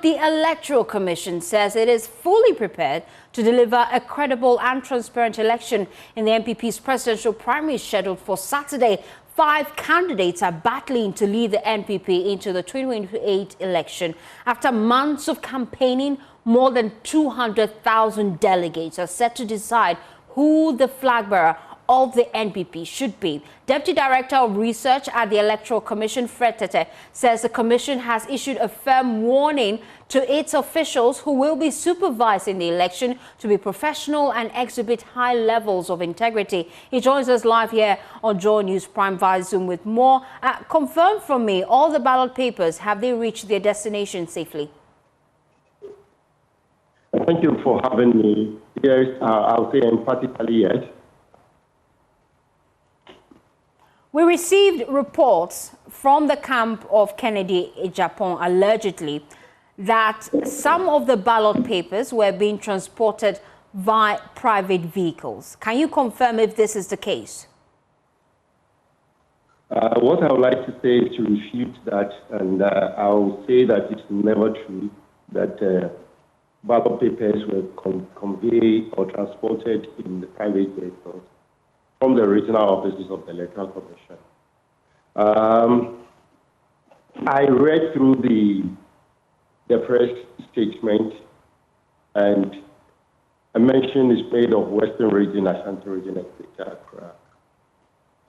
But the Electoral Commission says it is fully prepared to deliver a credible and transparent election in the NPP's presidential primaries scheduled for Saturday. 5 candidates are battling to lead the NPP into the 2028 election. After months of campaigning, more than 200,000 delegates are set to decide who the flag bearer of the NPP should be. Deputy Director of Research at the Electoral Commission, Fred Tete, says the Commission has issued a firm warning to its officials who will be supervising the election to be professional and exhibit high levels of integrity. He joins us live here on JoyNews Prime via Zoom with more. Confirm from me, all the ballot papers, have they reached their destination safely? Thank you for having me. Yes, I'll say emphatically yes. We received reports from the camp of Kennedy Japan allegedly that some of the ballot papers were being transported via private vehicles. Can you confirm if this is the case? What I would like to say is to refute that, and I'll say that it's never true that ballot papers were conveyed or transported in the private vehicles from the regional offices of the Electoral Commission. I read through the press statement, and a mention is made of Western Region, Ashanti Region, and Greater Accra.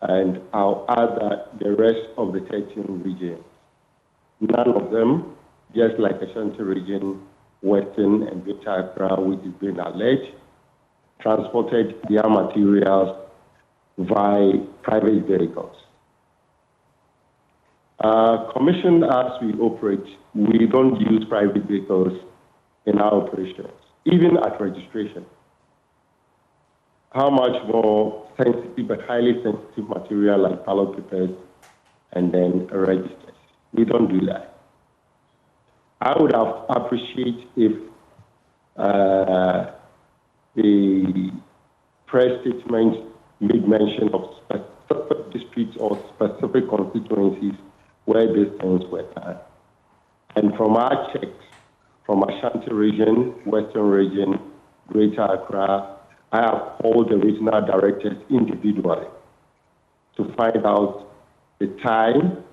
And I'll add that the rest of the 13 regions, none of them, just like Ashanti Region, Western, and Greater Accra, which is being alleged, transported their materials via private vehicles. Commission, as we operate, we don't use private vehicles in our operations, even at registration. How much more sensitive but highly sensitive material like ballot papers and then registers? We don't do that. I would have appreciated if the press statement made mention of specific districts or specific constituencies where these things were done. And from our checks, from Ashanti Region, Western Region, Greater Accra, I have called the regional directors individually to find out the time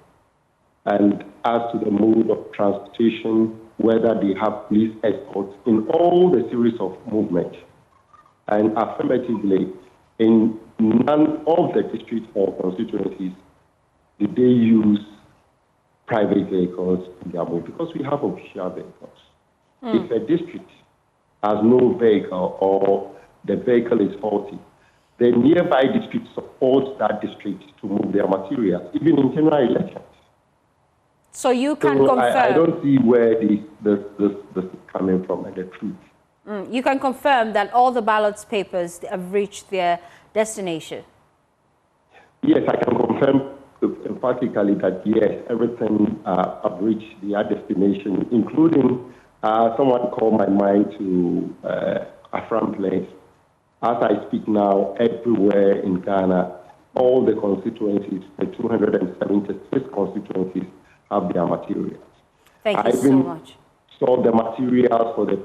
and as to the mode of transportation, whether they have police escorts in all the series of movements. And affirmatively, in none of the districts or constituencies did they use private vehicles in their move, because we have official vehicles. If a district has no vehicle or the vehicle is faulty, the nearby district supports that district to move their materials, even in general elections. So you can confirm. I don't see where this is coming from and the truth. You can confirm that all the ballot papers have reached their destination? Yes, I can confirm emphatically that yes, everything have reached their destination, including someone called my mind to Afram Place. As I speak now, everywhere in Ghana, all the constituencies, the 276 constituencies, have their materials. Thank you so much. Saw the materials for the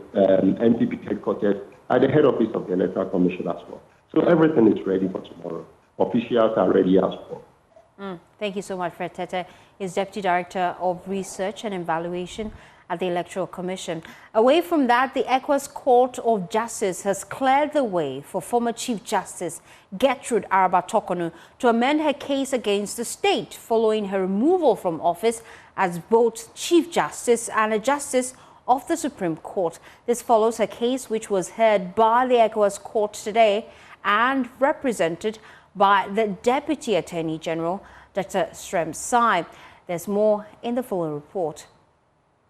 NPP headquarters at the head office of the Electoral Commission as well. So everything is ready for tomorrow. Officials are ready as well. Thank you so much, Fred Tete. He's Deputy Director of Research and Evaluation at the Electoral Commission. Away from that, the ECOWAS Court of Justice has cleared the way for former Chief Justice Gertrude Torkornoo to amend her case against the state following her removal from office as both Chief Justice and a Justice of the Supreme Court. This follows her case, which was heard by the ECOWAS Court today and represented by the Deputy Attorney General, Dr. Srem Sai. There's more in the following report.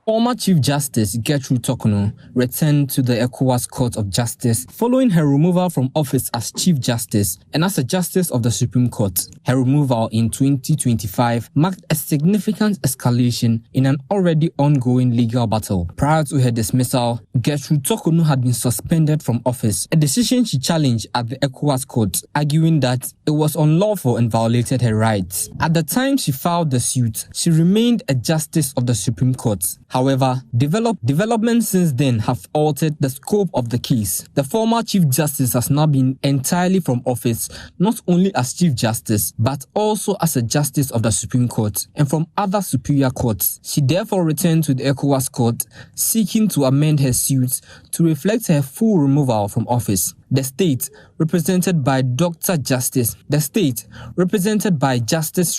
Former Chief Justice Gertrude Torkornoo returned to the ECOWAS Court of Justice following her removal from office as Chief Justice and as a Justice of the Supreme Court. Her removal in 2025 marked a significant escalation in an already ongoing legal battle. Prior to her dismissal, Gertrude Torkornoo had been suspended from office, a decision she challenged at the ECOWAS Court, arguing that it was unlawful and violated her rights. At the time she filed the suit, she remained a Justice of the Supreme Court. However, developments since then have altered the scope of the case. The former Chief Justice has now been entirely from office, not only as Chief Justice, but also as a Justice of the Supreme Court and from other superior courts. She therefore returned to the ECOWAS court, seeking to amend her suit to reflect her full removal from office. The state, represented by Justice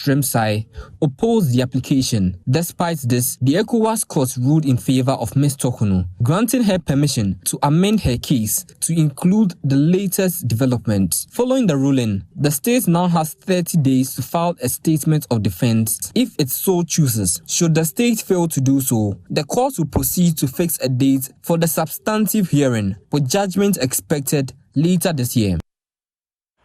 Shremsai, opposed the application. Despite this, the ECOWAS court ruled in favor of Ms. Torkornoo, granting her permission to amend her case to include the latest development. Following the ruling, the state now has 30 days to file a statement of defense if it so chooses. Should the state fail to do so, the court will proceed to fix a date for the substantive hearing, with judgment expected later this year.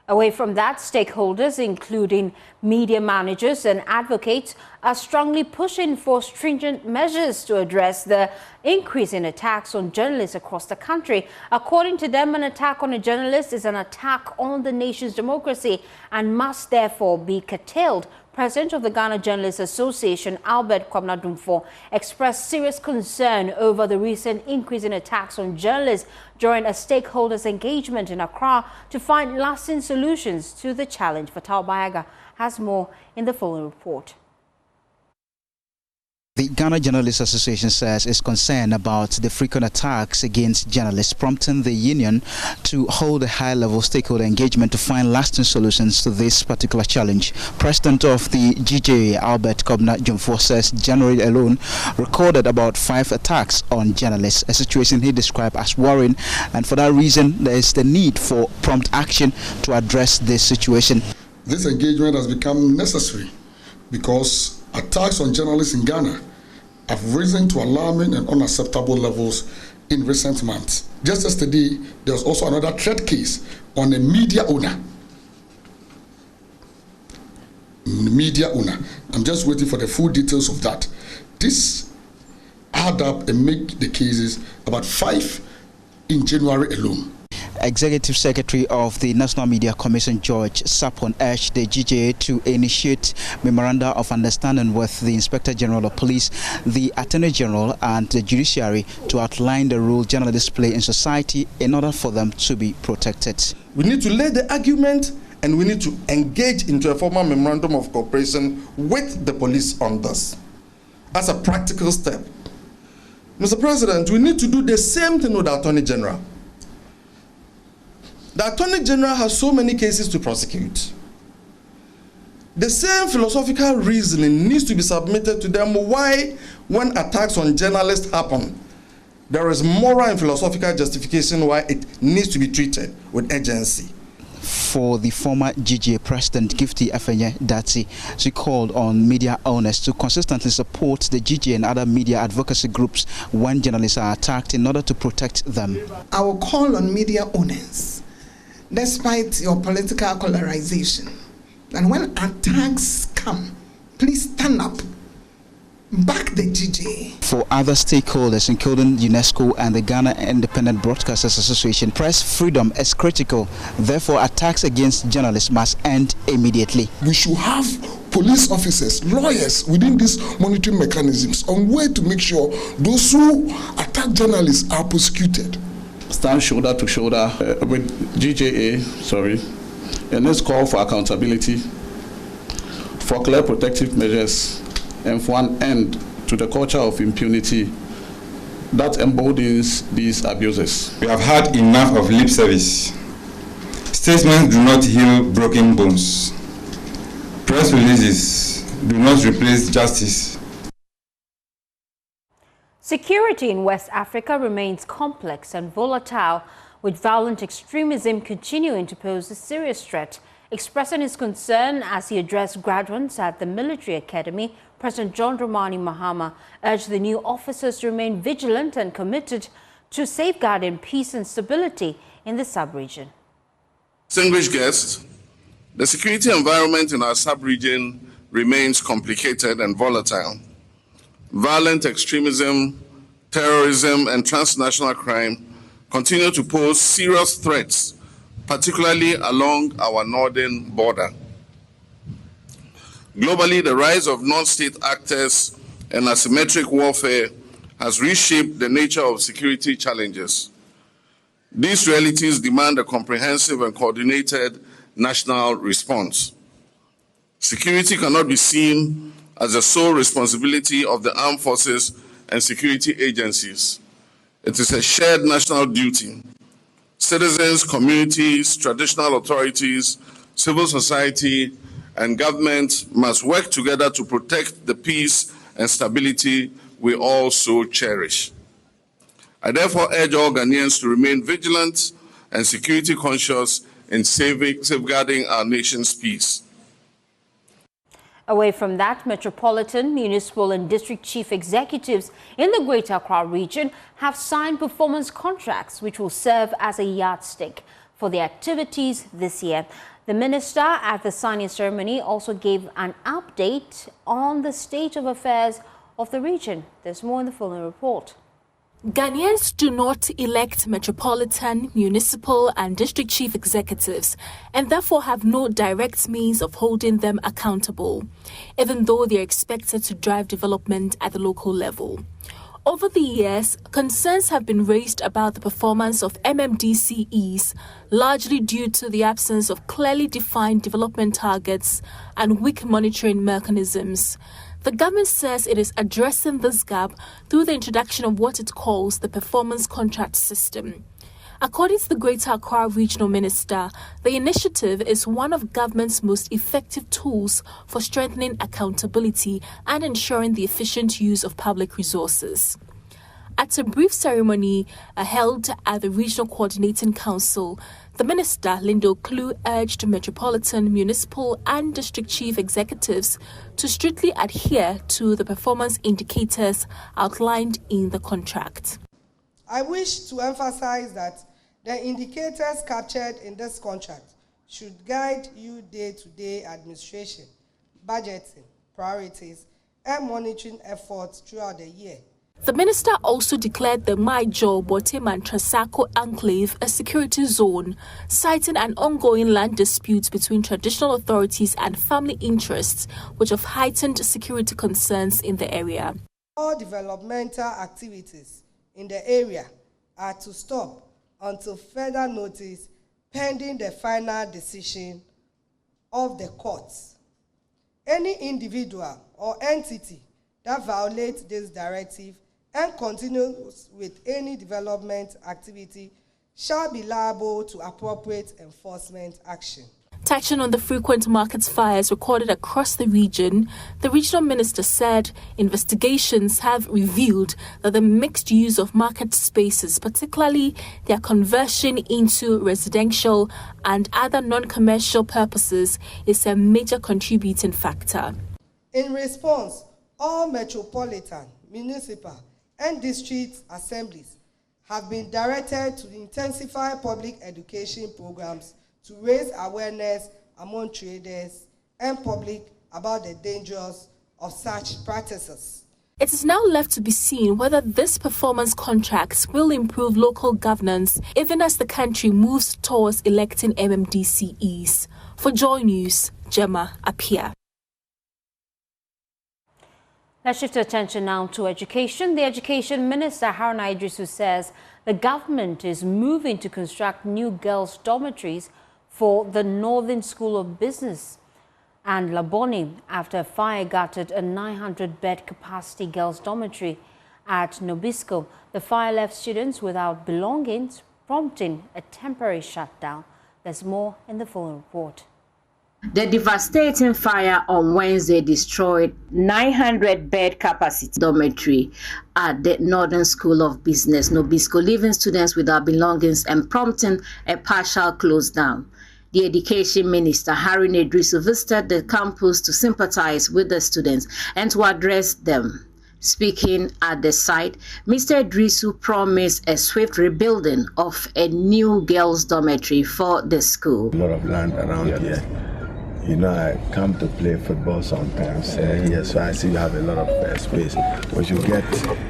Away from that, stakeholders, including media managers and advocates, are strongly pushing for stringent measures to address the increase in attacks on journalists across the country. According to them, an attack on a journalist is an attack on the nation's democracy and must therefore be curtailed. President of the Ghana Journalists Association, Albert Kwabena Dumfo, expressed serious concern over the recent increase in attacks on journalists during a stakeholders' engagement in Accra to find lasting solutions to the challenge. Fatal Bayaga has more in the following report. The Ghana Journalists Association says it's concerned about the frequent attacks against journalists, prompting the union to hold a high-level stakeholder engagement to find lasting solutions to this particular challenge. President of the GJA, Albert Kwabena Dumfo, says January alone recorded about 5 attacks on journalists, a situation he described as worrying, and for that reason there is the need for prompt action to address this situation. This engagement has become necessary because attacks on journalists in Ghana have risen to alarming and unacceptable levels in recent months. Just yesterday, there was also another threat case on a media owner. I'm just waiting for the full details of that. This add up and make the cases about 5 in January alone. Executive Secretary of the National Media Commission, George Sapon, urged the GJA to initiate memoranda of understanding with the Inspector General of Police, the Attorney General and the Judiciary to outline the role journalists play in society in order for them to be protected. We need to lay the argument and we need to engage into a formal memorandum of cooperation with the police on this as a practical step. Mr. President, we need to do the same thing with the Attorney General. The Attorney General has so many cases to prosecute. The same philosophical reasoning needs to be submitted to them why, when attacks on journalists happen, there is moral and philosophical justification why it needs to be treated with urgency. For the former GJA President, Gifty Afenye Datsi, she called on media owners to consistently support the GJA and other media advocacy groups when journalists are attacked in order to protect them. I will call on media owners, despite your political polarization, and when attacks come, please stand up, back the GJA. For other stakeholders, including UNESCO and the Ghana Independent Broadcasters Association, press freedom is critical. Therefore, attacks against journalists must end immediately. We should have police officers, lawyers within these monitoring mechanisms on way to make sure those who attack journalists are prosecuted. Stand shoulder to shoulder with GJA, and let's call for accountability, for clear protective measures, and for an end to the culture of impunity that emboldens these abuses. We have had enough of lip service. Statements do not heal broken bones. Press releases do not replace justice. Security in West Africa remains complex and volatile, with violent extremism continuing to pose a serious threat. Expressing his concern as he addressed graduates at the military academy, President John Dramani Mahama urged the new officers to remain vigilant and committed to safeguarding peace and stability in the sub-region. Distinguished guests, the security environment in our sub-region remains complicated and volatile. Violent extremism, terrorism, and transnational crime continue to pose serious threats, particularly along our northern border. Globally, the rise of non-state actors and asymmetric warfare has reshaped the nature of security challenges. These realities demand a comprehensive and coordinated national response. Security cannot be seen as the sole responsibility of the armed forces and security agencies. It is a shared national duty. Citizens, communities, traditional authorities, civil society, and government must work together to protect the peace and stability we all so cherish. I therefore urge all Ghanaians to remain vigilant and security conscious in safeguarding our nation's peace. Away from that, metropolitan, municipal and district chief executives in the Greater Accra region have signed performance contracts which will serve as a yardstick for their activities this year. The minister at the signing ceremony also gave an update on the state of affairs of the region. There's more in the following report. Ghanaians do not elect metropolitan, municipal and district chief executives and therefore have no direct means of holding them accountable, even though they are expected to drive development at the local level. Over the years, concerns have been raised about the performance of MMDCEs, largely due to the absence of clearly defined development targets and weak monitoring mechanisms. The government says it is addressing this gap through the introduction of what it calls the performance contract system. According to the Greater Accra Regional Minister, the initiative is one of government's most effective tools for strengthening accountability and ensuring the efficient use of public resources. At a brief ceremony held at the Regional Coordinating Council, the Minister, Lindo Klu, urged metropolitan, municipal and district chief executives to strictly adhere to the performance indicators outlined in the contract. I wish to emphasize that the indicators captured in this contract should guide you day-to-day administration, budgeting, priorities, and monitoring efforts throughout the year. The minister also declared the Maijo Boteman Trasako enclave a security zone, citing an ongoing land dispute between traditional authorities and family interests, which have heightened security concerns in the area. All developmental activities in the area are to stop until further notice, pending the final decision of the courts. Any individual or entity that violates this directive and continues with any development activity shall be liable to appropriate enforcement action. Touching on the frequent market fires recorded across the region, the regional minister said investigations have revealed that the mixed use of market spaces, particularly their conversion into residential and other non-commercial purposes, is a major contributing factor. In response, all metropolitan, municipal, and district assemblies have been directed to intensify public education programs to raise awareness among traders and public about the dangers of such practices. It is now left to be seen whether this performance contracts will improve local governance even as the country moves towards electing MMDCEs. For JoyNews, Gemma Apia. Let's shift our attention now to education. The Education Minister, Haruna Idrisu, says the government is moving to construct new girls' dormitories for the Northern School of Business and Laboni after a fire gutted a 900-bed capacity girls' dormitory at Noiscoco. The fire left students without belongings, prompting a temporary shutdown. There's more in the following report. The devastating fire on Wednesday destroyed 900-bed capacity dormitory at the Northern School of Business, Noiscoco, leaving students without belongings and prompting a partial close down. The Education Minister, Haruna Idrisu, visited the campus to sympathize with the students and to address them. Speaking at the site, Mr. Idrisu promised a swift rebuilding of a new girls' dormitory for the school. A lot of land around here. You know, I come to play football sometimes here, so I see you have a lot of space. We should get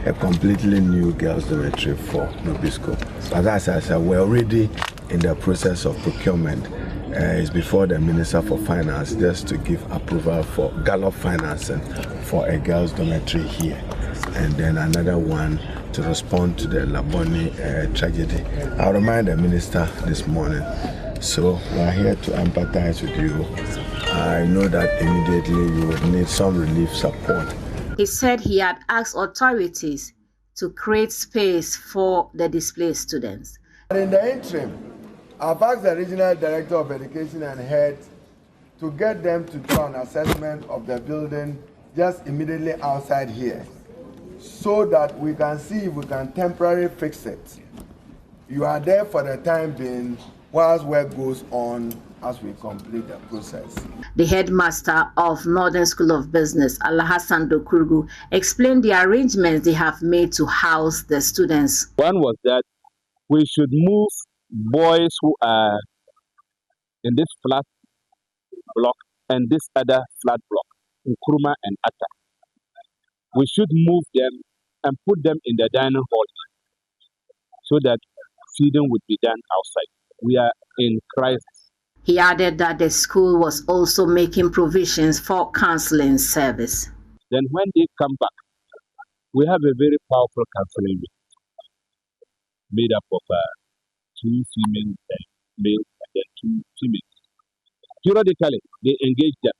a completely new girls' dormitory for Noiscoco. But as I said, we're already in the process of procurement. It's before the Minister for Finance just to give approval for gallop financing for a girls' dormitory here. and then another one to respond to the Labone tragedy. I remind the minister this morning. So we are here to empathize with you. I know that immediately you would need some relief support. He said he had asked authorities to create space for the displaced students. In the interim, I've asked the Regional Director of Education and Head to get them to do an assessment of the building just immediately outside here, so that we can see if we can temporarily fix it. You are there for the time being whilst work goes on as we complete the process. The headmaster of Northern School of Business, Alhassan Dokurgu, explained the arrangements they have made to house the students. One was that we should move boys who are in this flat block and this other flat block, Nkrumah and Atta. We should move them and put them in the dining hall so that feeding would be done outside. We are in crisis. He added that the school was also making provisions for counseling service. Then when they come back, we have a very powerful counseling unit made up of 2 female males and then 2 females. Periodically, they engage them.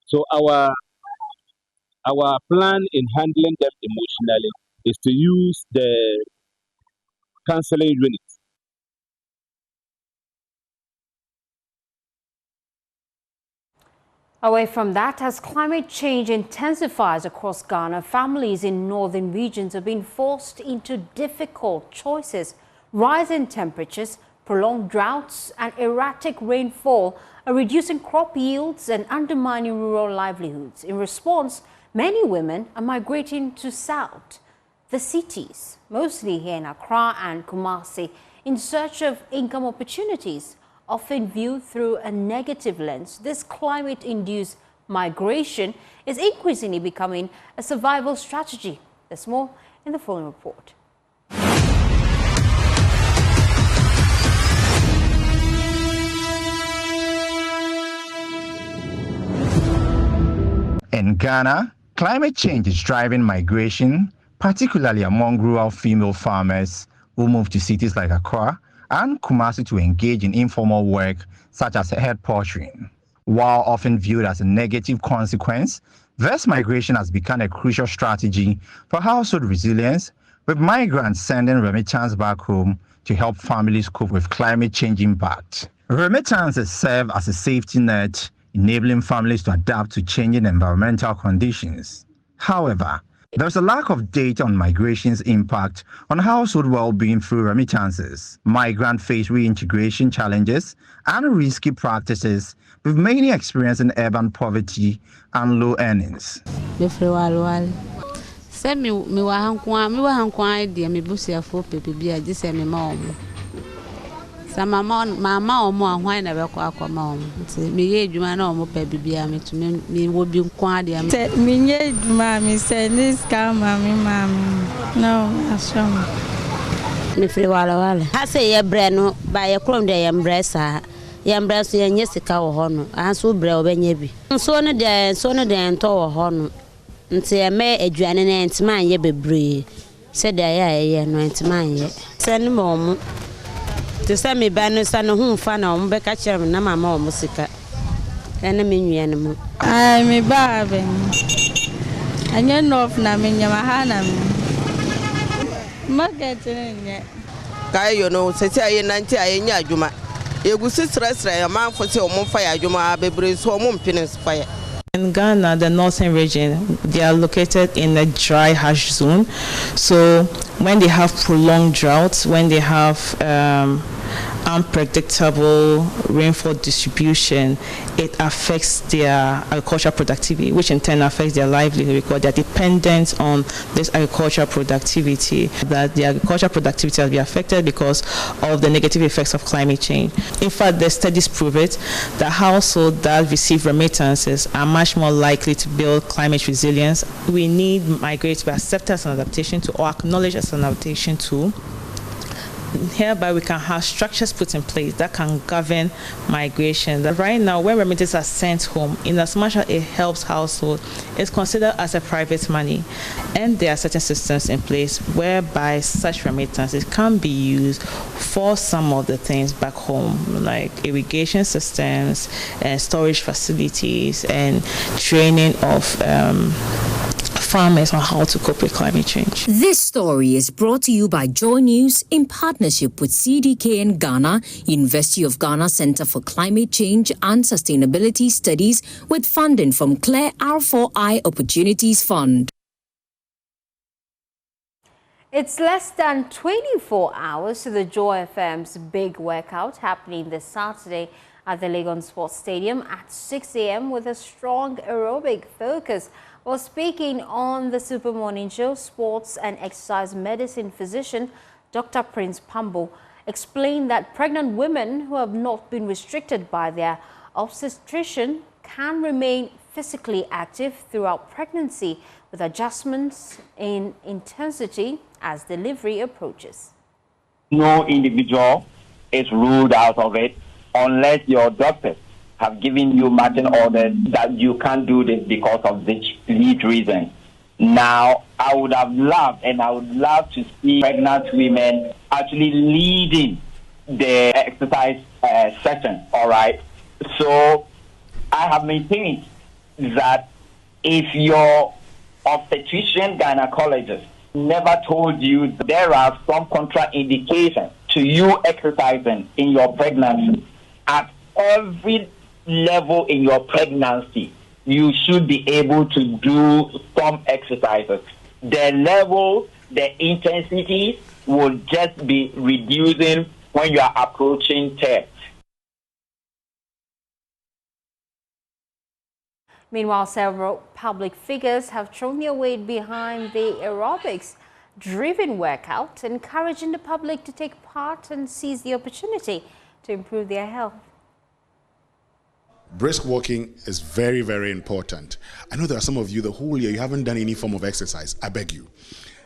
So our plan in handling them emotionally is to use the counseling unit. Away from that, as climate change intensifies across Ghana, families in northern regions are being forced into difficult choices. Rising temperatures, prolonged droughts and erratic rainfall are reducing crop yields and undermining rural livelihoods. In response, many women are migrating to south, the cities, mostly here in Accra and Kumasi, in search of income opportunities. Often viewed through a negative lens, this climate-induced migration is increasingly becoming a survival strategy. There's more in the following report. In Ghana, climate change is driving migration, particularly among rural female farmers who move to cities like Accra and Kumasi to engage in informal work such as herd poultrying. While often viewed as a negative consequence, this migration has become a crucial strategy for household resilience, with migrants sending remittance back home to help families cope with climate change impact. Remittances serve as a safety net, enabling families to adapt to changing environmental conditions. However, there's a lack of data on migration's impact on household well-being through remittances. Migrants face reintegration challenges and risky practices, with many experiencing urban poverty and low earnings. Mama omo ahwan na be kwa akoma omo me ye adwuma na omo pa bibia me to me wo bi nkwa de me nye adwuma me say this scam mami no asham me free wala ha say ye bre no ba ye krom de ye mbre sa ye mbre so ye nye sika wo ho no anso bre obenya bi so ne de ento wo ho no nti ye me adwane na entima ye bebre se de ye no entima ye se ne mo to say me ban so no hu fa na o be ka kire me na mama o musika ene me nwia ne mu ai me ba be anya nof na me nyama ha na me market ne kai yo no se ti aye nanti aye nya adwuma egusi sresre ya manfo se o mo fa ya adwuma bebre so o mo mpene fa. In Ghana, the northern region, they are located in a dry, harsh zone. So when they have prolonged droughts, when they have unpredictable rainfall distribution, it affects their agricultural productivity, which in turn affects their livelihood because they're dependent on this agricultural productivity, that the agricultural productivity will be affected because of the negative effects of climate change. In fact, the studies prove it, that households that receive remittances are much more likely to build climate resilience. We need migrants to be accepted as an adaptation tool or acknowledged as an adaptation tool. Hereby, we can have structures put in place that can govern migration. That right now, when remittances are sent home, in as much as it helps household, it's considered as a private money. And there are certain systems in place whereby such remittances can be used for some of the things back home, like irrigation systems and storage facilities and training of farmers on how to cope with climate change. This story is brought to you by JoyNews in partnership with CDKN Ghana, University of Ghana Center for Climate Change and Sustainability Studies, with funding from Claire R4I Opportunities Fund. It's less than 24 hours to the Joy FM's big workout happening this Saturday at the Legon Sports Stadium at 6 a.m. with a strong aerobic focus. While speaking on the Super Morning Show, sports and exercise medicine physician Dr. Prince Pambo explained that pregnant women who have not been restricted by their obstetrician can remain physically active throughout pregnancy with adjustments in intensity as delivery approaches. No individual is ruled out of it unless your doctor have given you marching orders that you can't do this because of this reason. Now, I would love to see pregnant women actually leading the exercise session, all right? So I have maintained that if your obstetrician gynecologist never told you there are some contraindications to you exercising in your pregnancy, at every level in your pregnancy, you should be able to do some exercises. The level, the intensity will just be reducing when you are approaching term. Meanwhile, several public figures have thrown their weight behind the aerobics-driven workout, encouraging the public to take part and seize the opportunity to improve their health. Brisk walking is very, very important. I know there are some of you, the whole year, you haven't done any form of exercise. I beg you.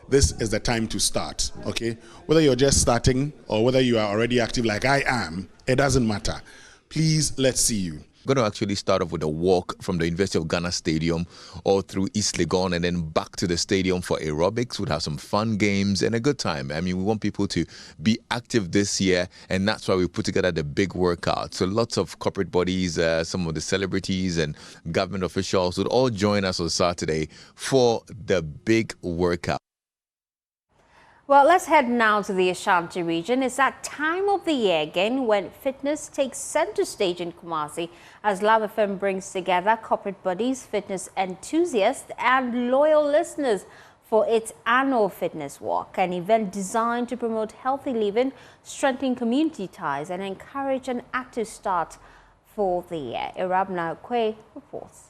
This is the time to start, okay? Whether you're just starting or whether you are already active like I am, it doesn't matter. Please, let's see you. We're going to actually start off with a walk from the University of Ghana Stadium all through East Legon and then back to the stadium for aerobics. We'll have some fun games and a good time. I mean, we want people to be active this year, and that's why we put together the big workout. So lots of corporate bodies, some of the celebrities and government officials would all join us on Saturday for the big workout. Well, let's head now to the Ashanti region. It's that time of the year again when fitness takes center stage in Kumasi as Luv FM brings together corporate bodies, fitness enthusiasts and loyal listeners for its annual fitness walk, an event designed to promote healthy living, strengthen community ties and encourage an active start for the year. Irabna Kwe reports.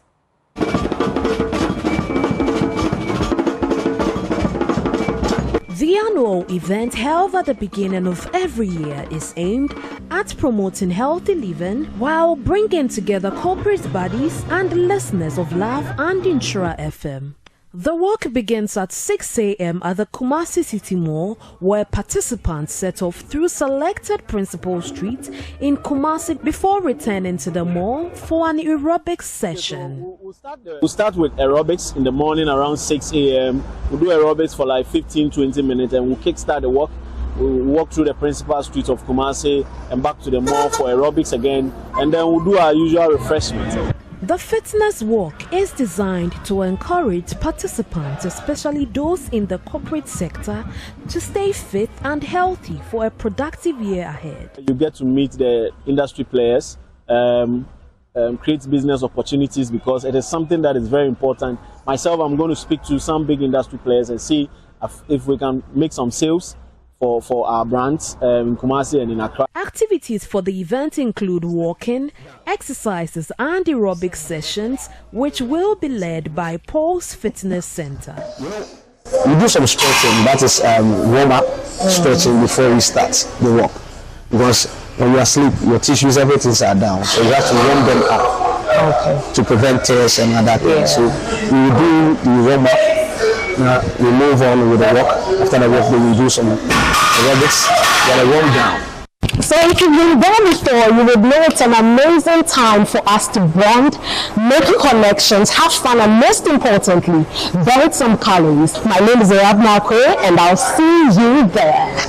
The annual event held at the beginning of every year is aimed at promoting healthy living while bringing together corporate bodies and listeners of Luv and Insura FM. The walk begins at 6 a.m. at the Kumasi City Mall, where participants set off through selected principal streets in Kumasi before returning to the mall for an aerobics session. We'll start with aerobics in the morning around 6 a.m. We'll do aerobics for like 15-20 minutes and we'll kickstart the walk. We'll walk through the principal streets of Kumasi and back to the mall for aerobics again, and then we'll do our usual refreshment. The fitness walk is designed to encourage participants, especially those in the corporate sector, to stay fit and healthy for a productive year ahead. You get to meet the industry players, create business opportunities, because it is something that is very important. Myself, I'm going to speak to some big industry players and see if we can make some sales for our brands in Kumasi and in Accra. Activities for the event include walking, exercises and aerobic sessions, which will be led by Paul's Fitness Center. We do some stretching, that is warm-up stretching before we start the walk. Because when you are asleep, your tissues, everything are down, so you have to warm them up to prevent tears and other things. So we will do the warm-up we move on with the walk. After the walk, we do some aerobics, then a warm down. So if you've been there before, you would know it's an amazing time for us to bond, make connections, have fun, and most importantly, burn some calories. My name is Arabna Akwe, and I'll see you there.